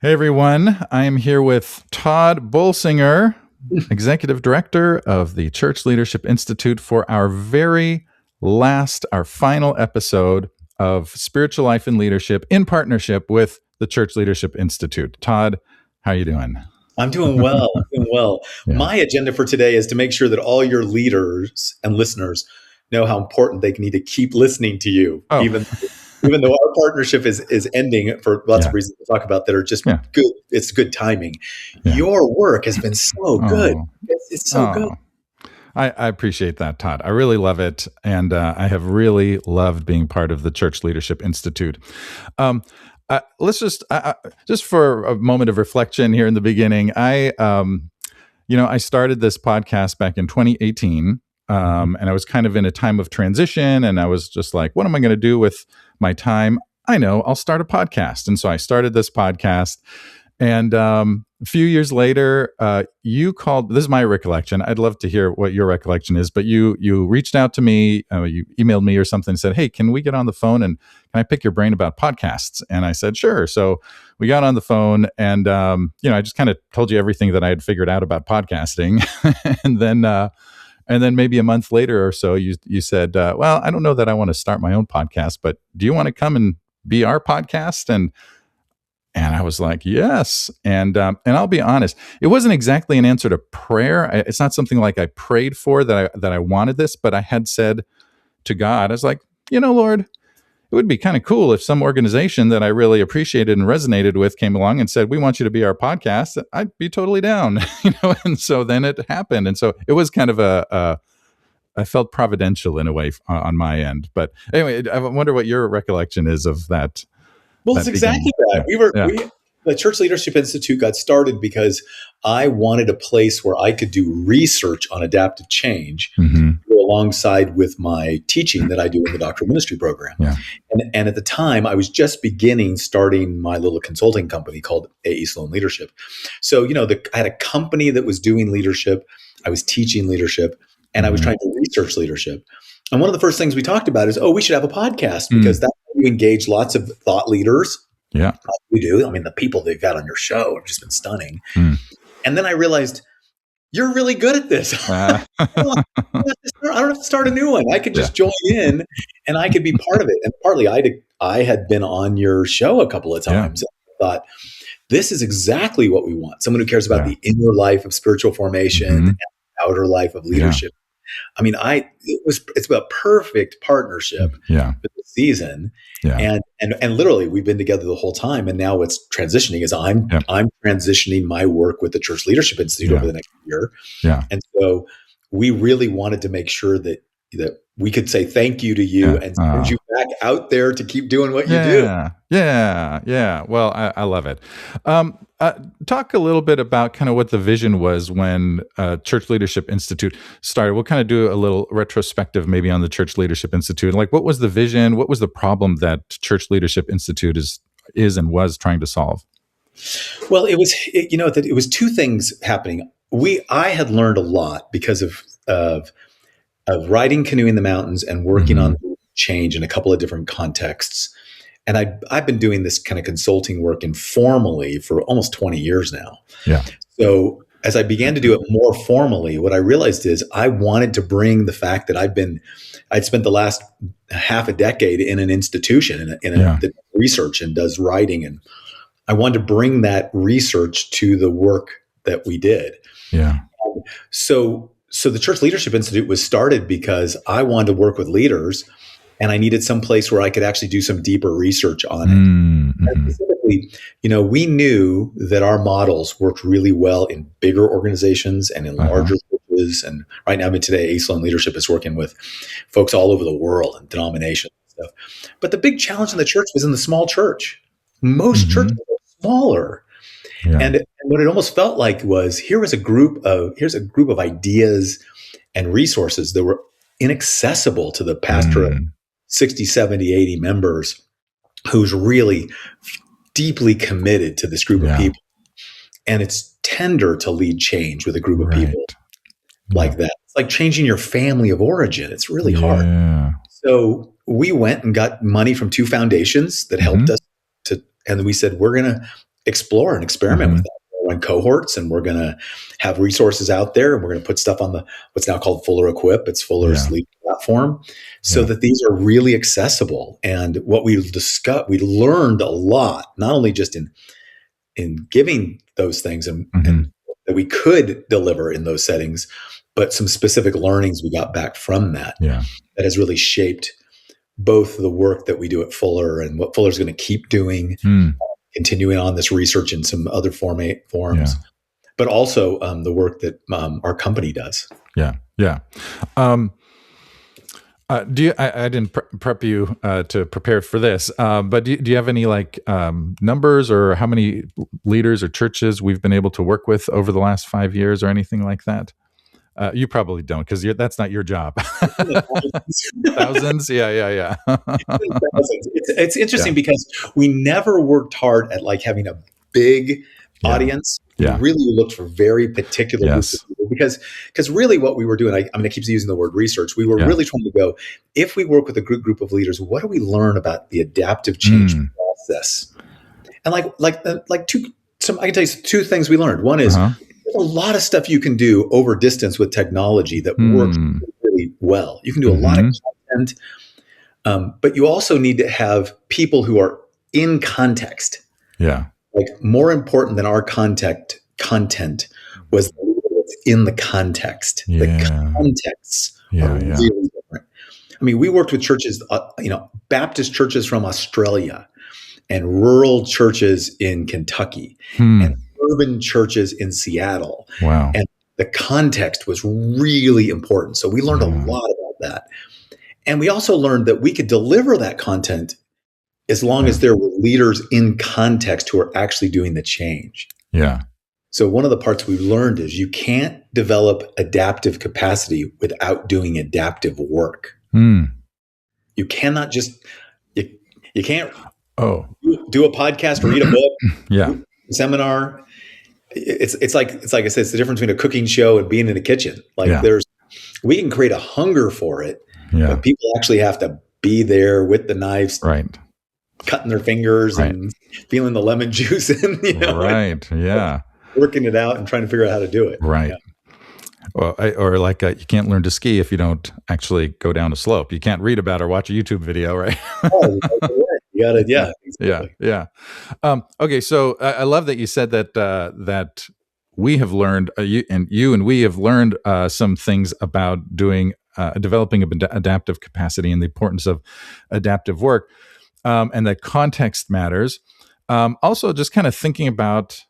Hey everyone, I am here with Tod Bolsinger, Executive Director of the Church Leadership Institute, for our final episode of Spiritual Life and Leadership in partnership with the Church Leadership Institute. Tod, how are you doing? I'm doing well. Yeah. My agenda for today is to make sure that all your leaders and listeners know how important they need to keep listening to you, even though our partnership is ending for lots of reasons we'll talk about that are just good. It's good timing. Yeah. Your work has been so good. It's so good. I appreciate that, Tod. I really love it. And I have really loved being part of the Church Leadership Institute. Let's just for a moment of reflection here in the beginning. I started this podcast back in 2018. And I was kind of in a time of transition, and I was just like, what am I going to do with my time? I know, I'll start a podcast. And so I started this podcast. And a few years later, you called. This is my recollection. I'd love to hear what your recollection is. But you reached out to me, you emailed me or something, and said, "Hey, can we get on the phone and can I pick your brain about podcasts?" And I said, "Sure." So we got on the phone, and I just kind of told you everything that I had figured out about podcasting, and then maybe a month later or so, you said, "Well, I don't know that I want to start my own podcast, but do you want to come and be our podcast?" And I was like, yes. And I'll be honest, it wasn't exactly an answer to prayer. It's not something like I prayed for that I wanted this, but I had said to God, I was like, Lord, it would be kind of cool if some organization that I really appreciated and resonated with came along and said, "We want you to be our podcast." I'd be totally down, And so then it happened. And so it was kind of I felt providential in a way on my end. But anyway, I wonder what your recollection is of that. Well, it's exactly that. The Church Leadership Institute got started because I wanted a place where I could do research on adaptive change alongside with my teaching that I do in the doctoral ministry program. Yeah. And at the time, I was just starting my little consulting company called A.E. Sloan Leadership. So, I had a company that was doing leadership. I was teaching leadership, and I was trying to research leadership. And one of the first things we talked about is, we should have a podcast because that's how you engage lots of thought leaders. Yeah, we do. I mean, the people they've got on your show have just been stunning. And then I realized you're really good at this. I don't have to start a new one. I could just join in, and I could be part of it. And partly, I had been on your show a couple of times. And I thought, this is exactly what we want: someone who cares about the inner life of spiritual formation and the outer life of leadership. I mean, it's a perfect partnership for the season. Yeah. And literally we've been together the whole time. And now what's transitioning is I'm transitioning my work with the Church Leadership Institute over the next year. Yeah. And so we really wanted to make sure that we could say thank you to you and send you back out there to keep doing what you do. Yeah. Well, I love it. Talk a little bit about kind of what the vision was when Church Leadership Institute started. We'll kind of do a little retrospective maybe on the Church Leadership Institute. Like, what was the vision? What was the problem that Church Leadership Institute is and was trying to solve? Well, it was two things happening. I had learned a lot because of riding canoe in the mountains and working on change in a couple of different contexts. And I've been doing this kind of consulting work informally for almost 20 years now. Yeah. So as I began to do it more formally, what I realized is I wanted to bring the fact that I'd spent the last half a decade in an institution that research and does writing. And I wanted to bring that research to the work that we did. Yeah. So the Church Leadership Institute was started because I wanted to work with leaders, and I needed some place where I could actually do some deeper research on it. And specifically, we knew that our models worked really well in bigger organizations and in larger churches. And right now, today, A.E. Sloan Leadership is working with folks all over the world and denominations and stuff. But the big challenge in the church was in the small church. Most churches are smaller. Yeah. And what it almost felt like was here's a group of ideas and resources that were inaccessible to the pastor of 60, 70, 80 members who's really deeply committed to this group of people. And it's tender to lead change with a group of people like that. It's like changing your family of origin. It's really hard. So we went and got money from two foundations that helped us and we said, we're going to explore and experiment with that. We're going to run cohorts, and we're going to have resources out there, and we're going to put stuff on the what's now called Fuller Equip. It's Fuller's lead platform, so that these are really accessible. And what we discussed, we learned a lot, not only just in giving those things and that we could deliver in those settings, but some specific learnings we got back from that that has really shaped both the work that we do at Fuller and what Fuller's going to keep doing, continuing on this research in some other forums, but also the work that our company does. Yeah. Do you? I didn't prep you to prepare for this, but do you have any numbers or how many leaders or churches we've been able to work with over the last 5 years or anything like that? You probably don't, because that's not your job. Thousands? Yeah. It's interesting because we never worked hard at having a big audience. We really looked for very particular groups of people because really what we were doing, I keep using the word research. We were really trying to go, if we work with a group of leaders, what do we learn about the adaptive change process? And I can tell you two things we learned. One is there's a lot of stuff you can do over distance with technology that works really well. You can do a lot of content, but you also need to have people who are in context. Yeah. More important than our content was the leader that's in the context. The contexts are really different. We worked with churches, Baptist churches from Australia, and rural churches in Kentucky, and urban churches in Seattle. Wow. And the context was really important. So we learned a lot about that. And we also learned that we could deliver that content as long as there were leaders in context who are actually doing the change. Yeah. So one of the parts we learned is you can't develop adaptive capacity without doing adaptive work. You cannot just, you can't do a podcast or read a book, do a seminar. It's like I said, it's the difference between a cooking show and being in a kitchen. We can create a hunger for it, but people actually have to be there with the knives, cutting their fingers and feeling the lemon juice and working it out and trying to figure out how to do it. Well, you can't learn to ski if you don't actually go down a slope. You can't read about or watch a YouTube video, right? You got it. Yeah. Okay, so I love that you said that we have learned, you and we have learned some things about doing developing adaptive capacity and the importance of adaptive work, and that context matters. Also, just kind of thinking about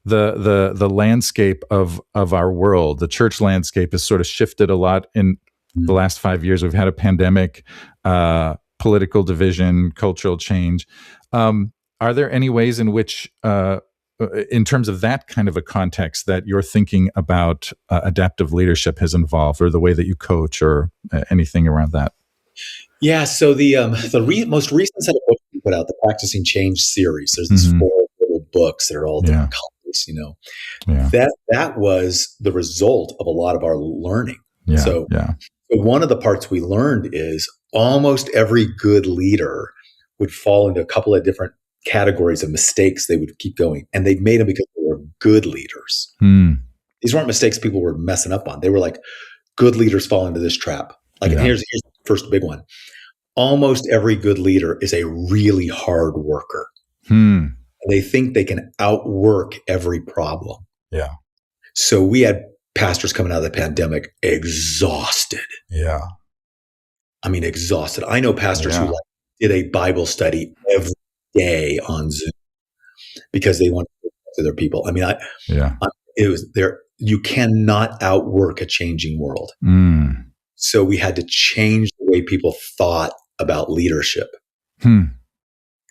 the landscape of our world. The church landscape has sort of shifted a lot in the last 5 years. We've had a pandemic, political division, cultural change. Are there any ways in which, in terms of that kind of a context, that your thinking about adaptive leadership has evolved, or the way that you coach, or anything around that? Yeah. So the most recent set of books we put out, the Practicing Change series, there's these 4 little books that are all different colors. That was the result of a lot of our learning. So one of the parts we learned is almost every good leader would fall into a couple of different categories of mistakes. They would keep going, and they'd made them because they were good leaders. These weren't mistakes people were messing up on. They were good leaders fall into this trap. And here's the first big one. Almost every good leader is a really hard worker. They think they can outwork every problem. Yeah. So we had pastors coming out of the pandemic exhausted. Yeah. Exhausted. I know pastors who did a Bible study every day on Zoom because they want to talk to their people. It was there. You cannot outwork a changing world. So we had to change the way people thought about leadership.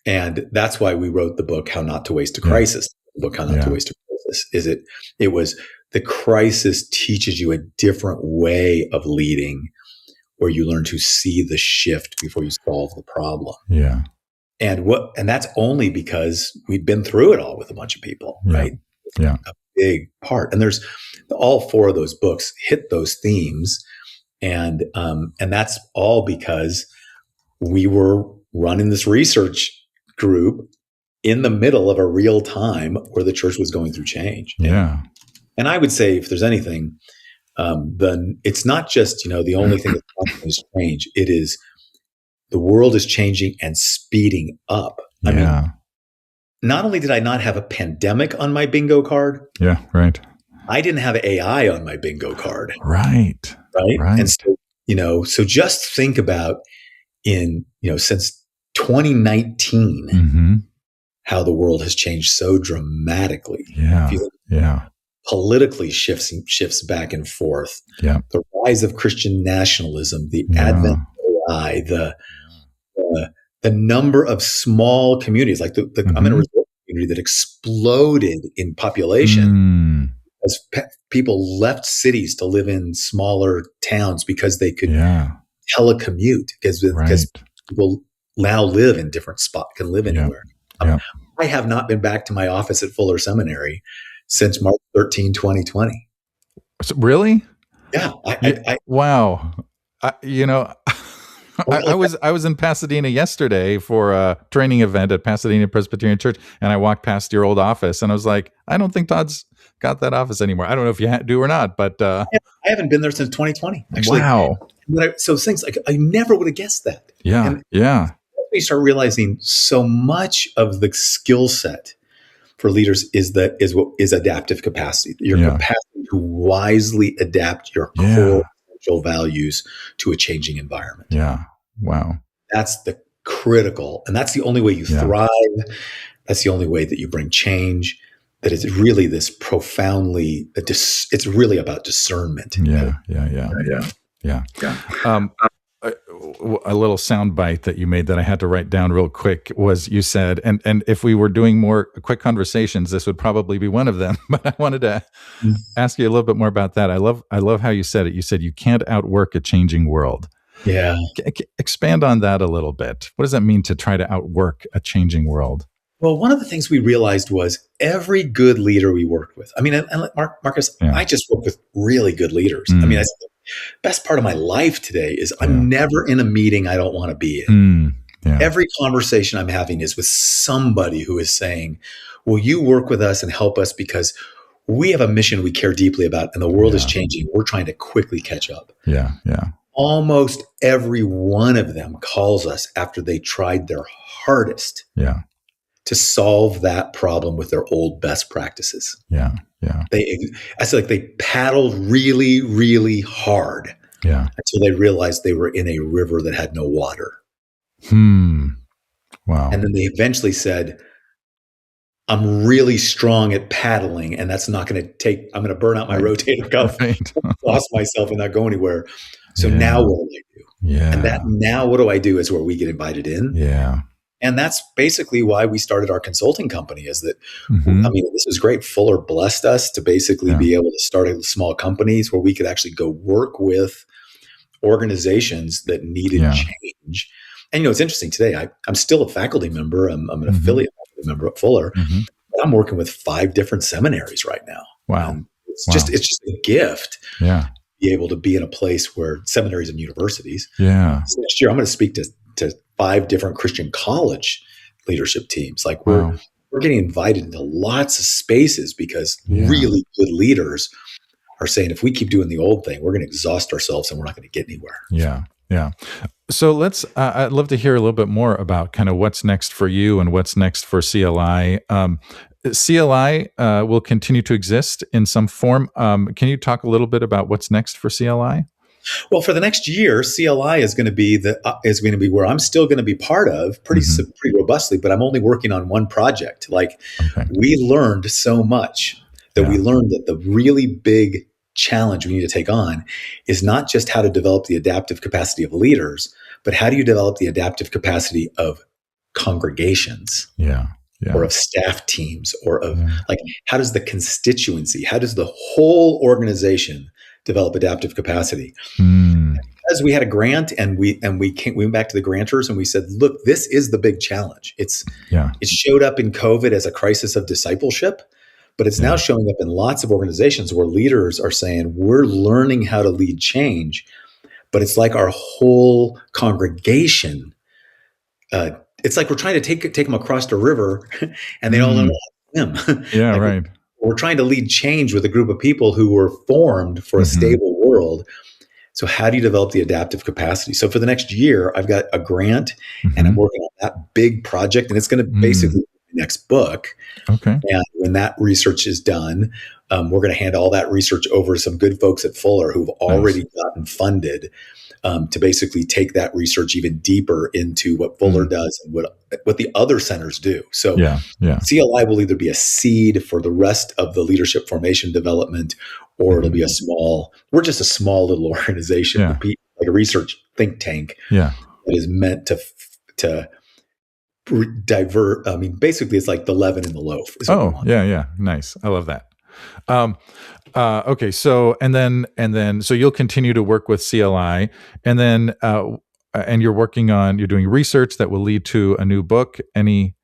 And that's why we wrote the book, How Not to Waste a Crisis. The book, How Not to Waste a Crisis, it was the crisis teaches you a different way of leading, where you learn to see the shift before you solve the problem. Yeah. And that's only because we'd been through it all with a bunch of people, right? Yeah. A big part. And there's all 4 of those books hit those themes. And that's all because we were running this research group in the middle of a real time where the church was going through change. Yeah. And I would say, if there's anything, then it's not just, the only thing that's constant is change. It is the world is changing and speeding up. I mean, Yeah. not only did I not have a pandemic on my bingo card, Yeah. Right. I didn't have AI on my bingo card. Right. Right. Right. And so, so just think about since 2019, Mm-hmm. how the world has changed so dramatically. Yeah. Yeah. Politically shifts back and forth. Yeah. The rise of Christian nationalism, the Yeah. advent of AI, the number of small communities, like I'm in a resort community that exploded in population as people left cities to live in smaller towns because they could telecommute because people now live in different spots, can live anywhere. I have not been back to my office at Fuller Seminary since March 13, 2020. So, really? Yeah. Wow. I was in Pasadena yesterday for a training event at Pasadena Presbyterian Church, and I walked past your old office, and I was like, I don't think Todd's got that office anymore. I don't know if you do or not, but I haven't been there since 2020. Actually, wow. So things like I never would have guessed that. Yeah, yeah. We start realizing so much of the skill set for leaders is adaptive capacity. Your capacity to wisely adapt your core essential values to a changing environment. Yeah. Wow. That's the critical, and that's the only way you thrive. That's the only way that you bring change. That is really this profoundly. It's really about discernment. Yeah. A little soundbite that you made that I had to write down real quick was you said, and if we were doing more quick conversations, this would probably be one of them. But I wanted to ask you a little bit more about that. I love how you said it. You said you can't outwork a changing world. Yeah. Expand on that a little bit. What does that mean to try to outwork a changing world? Well, one of the things we realized was every good leader we worked with. I mean, and Marcus, I just work with really good leaders. I mean, the best part of my life today is I'm never in a meeting I don't want to be in. Every conversation I'm having is with somebody who is saying, will you work with us and help us because we have a mission we care deeply about and the world is changing. We're trying to quickly catch up. Yeah. Almost every one of them calls us after they tried their hardest to solve that problem with their old best practices. I said, they paddled really, really hard until they realized they were in a river that had no water. Wow. And then they eventually said, I'm really strong at paddling, and that's not going to I'm going to burn out my rotator cuff, lost myself and not go anywhere. So now what do I do? And that now what do I do is where we get invited in. And that's basically why we started our consulting company is that, I mean, this was great. Fuller blessed us to basically be able to start small companies where we could actually go work with organizations that needed change. And, it's interesting today, I'm still a faculty member. I'm an affiliate faculty member at Fuller. But I'm working with 5 different seminaries right now. Wow. And it's just a gift. To be able to be in a place where seminaries and universities. So next year, I'm going to speak to 5 different Christian college leadership teams. Like we're getting invited into lots of spaces because really good leaders are saying, if we keep doing the old thing, we're going to exhaust ourselves and we're not going to get anywhere. So I'd love to hear a little bit more about kind of what's next for you and what's next for CLI. CLI will continue to exist in some form. Can you talk a little bit about what's next for CLI? Well, for the next year, CLI is going to be where I'm still going to be part of pretty robustly, but I'm only working on one project. We learned so much that we learned that the really big challenge we need to take on is not just how to develop the adaptive capacity of leaders, but how do you develop the adaptive capacity of congregations or of staff teams or of how does the constituency, how does the whole organization develop adaptive capacity? Because we had a grant and we went back to the grantors and we said, look, this is the big challenge. It showed up in COVID as a crisis of discipleship, but it's now showing up in lots of organizations where leaders are saying, we're learning how to lead change, but it's like our whole congregation it's like we're trying to take them across the river and they all don't know how to swim. Yeah, Like right. we're trying to lead change with a group of people who were formed for a stable world. So how do you develop the adaptive capacity? So for the next year, I've got a grant and I'm working on that big project, and it's going to basically be the next book. Okay. And when that research is done, we're going to hand all that research over to some good folks at Fuller who've already gotten funded to basically take that research even deeper into what Fuller does and what the other centers do. So CLI will either be a seed for the rest of the leadership formation development, or it'll be we're just a small little organization, like a research think tank that is meant to divert. I mean, basically it's like the leaven in the loaf. Nice. I love that. Okay. So, and then, so you'll continue to work with CLI, and then, and you're doing research that will lead to a new book. Any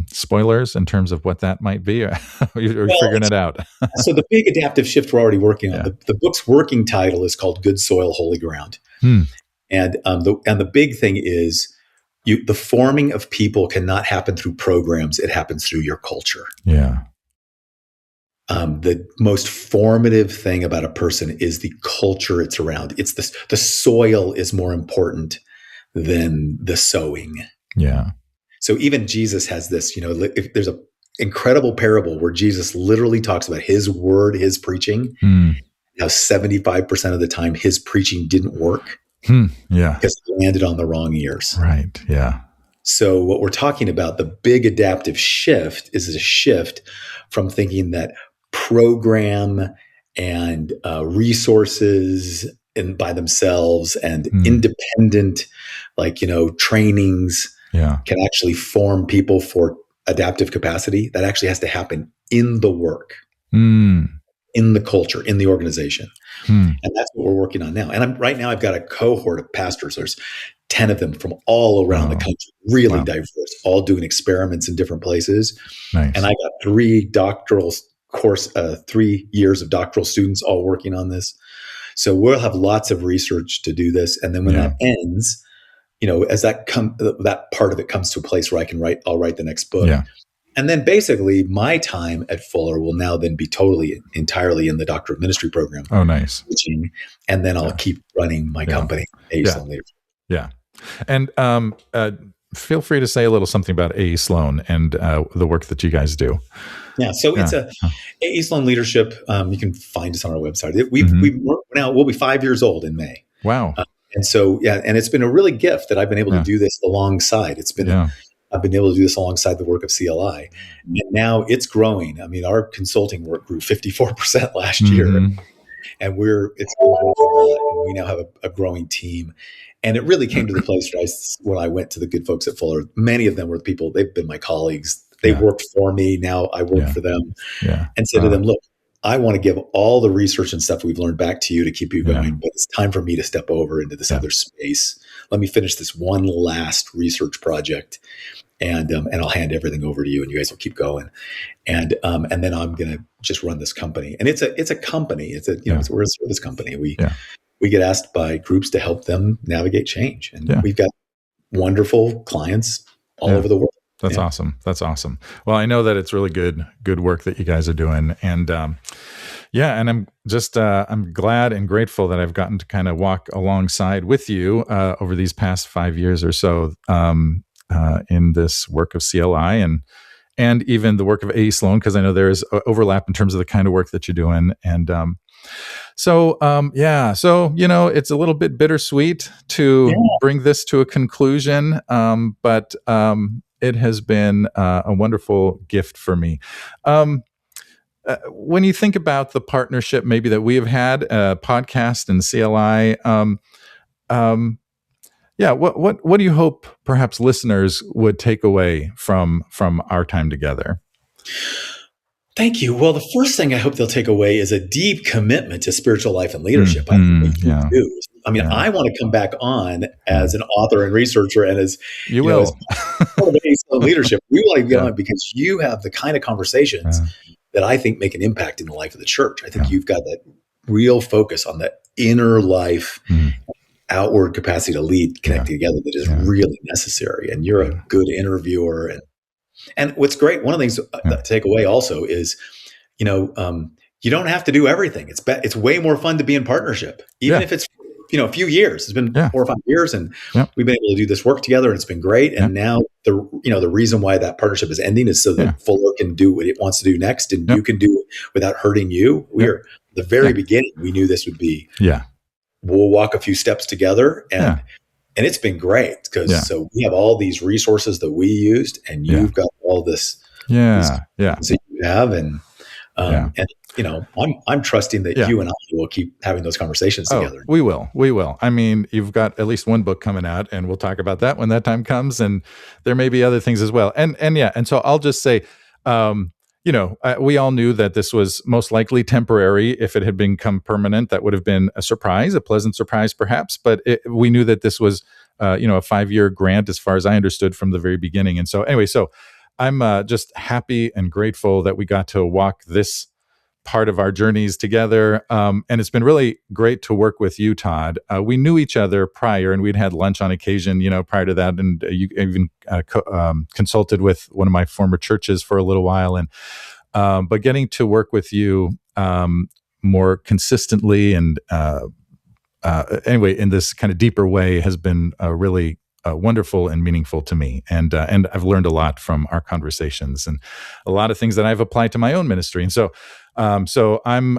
spoilers in terms of what that might be? Or you're figuring it out? So the big adaptive shift we're already working on, the book's working title is called Good Soil, Holy Ground. And the big thing is the forming of people cannot happen through programs. It happens through your culture. Yeah. The most formative thing about a person is the culture it's around. It's the soil is more important than the sowing. Yeah. So even Jesus has this, if there's an incredible parable where Jesus literally talks about his word, his preaching, how 75% of the time his preaching didn't work. Because it landed on the wrong ears. Right. Yeah. So what we're talking about, the big adaptive shift, is a shift from thinking that program and resources by themselves and independent, trainings can actually form people for adaptive capacity. That actually has to happen in the work, in the culture, in the organization. And that's what we're working on now. And right now I've got a cohort of pastors. There's 10 of them from all around the country, really diverse, all doing experiments in different places. Nice. And I got 3 years of doctoral students all working on this. So we'll have lots of research to do this. And then when that ends, as that part of it comes to a place where I'll write the next book. Yeah. And then basically my time at Fuller will now then be entirely in the Doctor of Ministry program. Oh, nice. Teaching, and then I'll keep running my company, A. Sloan Leadership. Yeah. And feel free to say a little something about A. Sloan and the work that you guys do. Yeah. So it's A. Sloan Leadership. You can find us on our website. We'll be 5 years old in May. Wow. And so, and it's been a really gift that I've been able to do this alongside. I've been able to do this alongside the work of CLI. And now it's growing. I mean, our consulting work grew 54% last year. And it's growing a lot. We now have a growing team. And it really came to the place when I went to the good folks at Fuller. Many of them were people, they've been my colleagues. They worked for me. Now I work for them. And said to them, look, I want to give all the research and stuff we've learned back to you to keep you going, but it's time for me to step over into this other space. Let me finish this one last research project, and I'll hand everything over to you, and you guys will keep going. And then I'm going to just run this company. And it's a company. We're a service company. We get asked by groups to help them navigate change, and we've got wonderful clients all over the world. That's awesome. That's awesome. Well, I know that it's really good work that you guys are doing. And and I'm just, I'm glad and grateful that I've gotten to kind of walk alongside with you over these past 5 years or so in this work of CLI and even the work of A. Sloan, because I know there is overlap in terms of the kind of work that you're doing. And so it's a little bit bittersweet to bring this to a conclusion, but it has been a wonderful gift for me. When you think about the partnership maybe that we have had, podcast and CLI, what do you hope perhaps listeners would take away from our time together? Thank you. Well, the first thing I hope they'll take away is a deep commitment to spiritual life and leadership. I think you do. I mean, I want to come back on as an author and researcher, and as you will, as part of leadership. We want to be on because you have the kind of conversations that I think make an impact in the life of the church. I think you've got that real focus on the inner life, outward capacity to lead connected together that is really necessary. And you're a good interviewer. And what's great, one of the things to take away also is, you don't have to do everything. It's way more fun to be in partnership, even if it's, a few years. It's been 4 or 5 years, and we've been able to do this work together, and it's been great. And now the reason why that partnership is ending is so that Fuller can do what it wants to do next, and you can do it without hurting you. We're the very beginning. We knew this would be. We'll walk a few steps together, and it's been great because so we have all these resources that we used, and you've got all this. That you have, and I'm trusting that you and I will keep having those conversations together. We will. I mean, you've got at least one book coming out, and we'll talk about that when that time comes. And there may be other things as well. And so I'll just say, we all knew that this was most likely temporary. If it had become permanent, that would have been a surprise, a pleasant surprise, perhaps. But we knew that this was, a 5-year grant, as far as I understood from the very beginning. And so anyway, I'm just happy and grateful that we got to walk this part of our journeys together. And it's been really great to work with you, Tod. We knew each other prior, and we'd had lunch on occasion, prior to that. And you even consulted with one of my former churches for a little while. And but getting to work with you more consistently and anyway, in this kind of deeper way has been really wonderful and meaningful to me. And I've learned a lot from our conversations, and a lot of things that I've applied to my own ministry. And so I'm,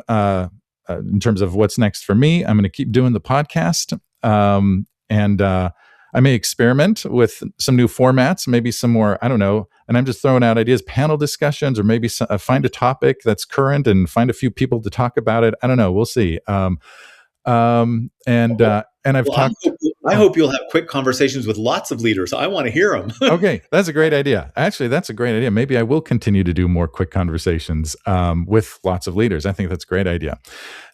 in terms of what's next for me, I'm going to keep doing the podcast. And I may experiment with some new formats, maybe some more, I don't know. And I'm just throwing out ideas, panel discussions, or maybe find a topic that's current and find a few people to talk about it. I don't know. We'll see. And I've talked. I hope you'll have quick conversations with lots of leaders. I want to hear them. Okay, that's a great idea. Actually, that's a great idea. Maybe I will continue to do more quick conversations with lots of leaders. I think that's a great idea.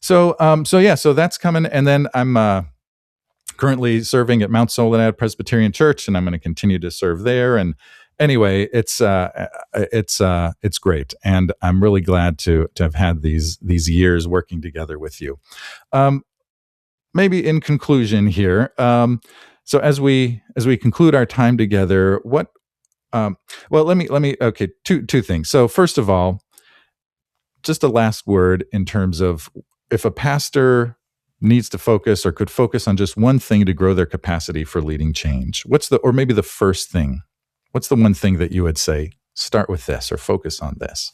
So that's coming. And then I'm currently serving at Mount Soledad Presbyterian Church, and I'm going to continue to serve there. And anyway, it's great, and I'm really glad to have had these years working together with you. Maybe in conclusion here, so as we conclude our time together, let me okay, two things. So first of all, just a last word in terms of if a pastor needs to focus or could focus on just one thing to grow their capacity for leading change, or maybe the first thing, what's the one thing that you would say, start with this or focus on this?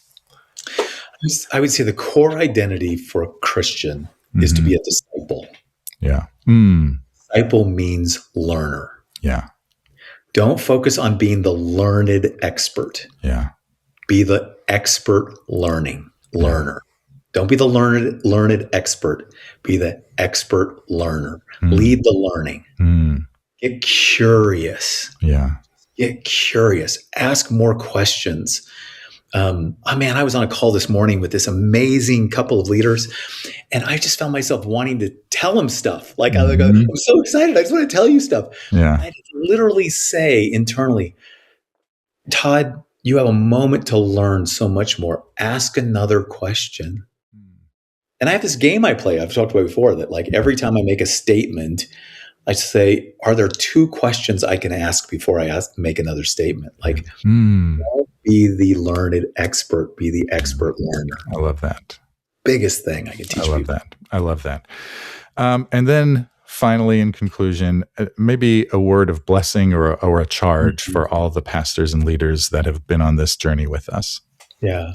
I would say the core identity for a Christian is to be a disciple. Yeah. Disciple means learner. Yeah. Don't focus on being the learned expert. Yeah. Be the expert learner. Don't be the learned expert. Be the expert learner. Lead the learning. Get curious. Yeah. Get curious. Ask more questions. I was on a call this morning with this amazing couple of leaders, and I just found myself wanting to tell them stuff. Like, I'm so excited. I just want to tell you stuff. Yeah. I literally say internally, Tod, you have a moment to learn so much more. Ask another question. And I have this game I play. I've talked about before that, like, every time I make a statement, I say, are there 2 questions I can ask before I make another statement? Like, don't be the learned expert, be the expert learner. I love that. Biggest thing I can teach people. I love that. And then finally, in conclusion, maybe a word of blessing or a charge for all the pastors and leaders that have been on this journey with us. Yeah.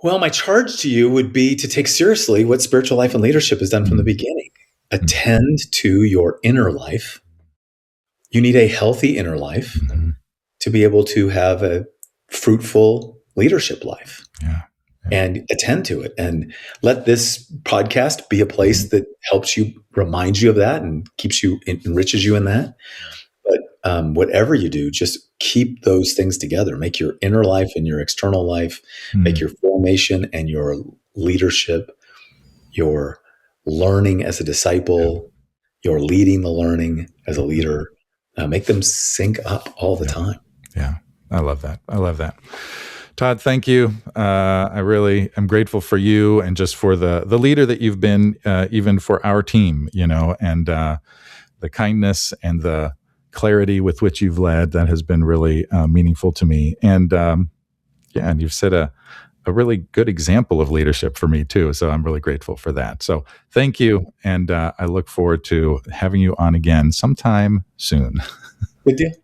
Well, my charge to you would be to take seriously what spiritual life and leadership has done from the beginning. Attend to your inner life. You need a healthy inner life to be able to have a fruitful leadership life. Yeah. And attend to it. And let this podcast be a place that helps you, reminds you of that, and enriches you in that. But whatever you do, just keep those things together. Make your inner life and your external life, make your formation and your leadership, your learning as a disciple, your leading the learning as a leader, make them sync up all the time. Yeah. I love that. Todd, thank you. I really am grateful for you and just for the leader that you've been, even for our team, and the kindness and the clarity with which you've led. That has been really meaningful to me. And yeah, and you've set a really good example of leadership for me too. So I'm really grateful for that. So thank you. And I look forward to having you on again sometime soon. Good deal.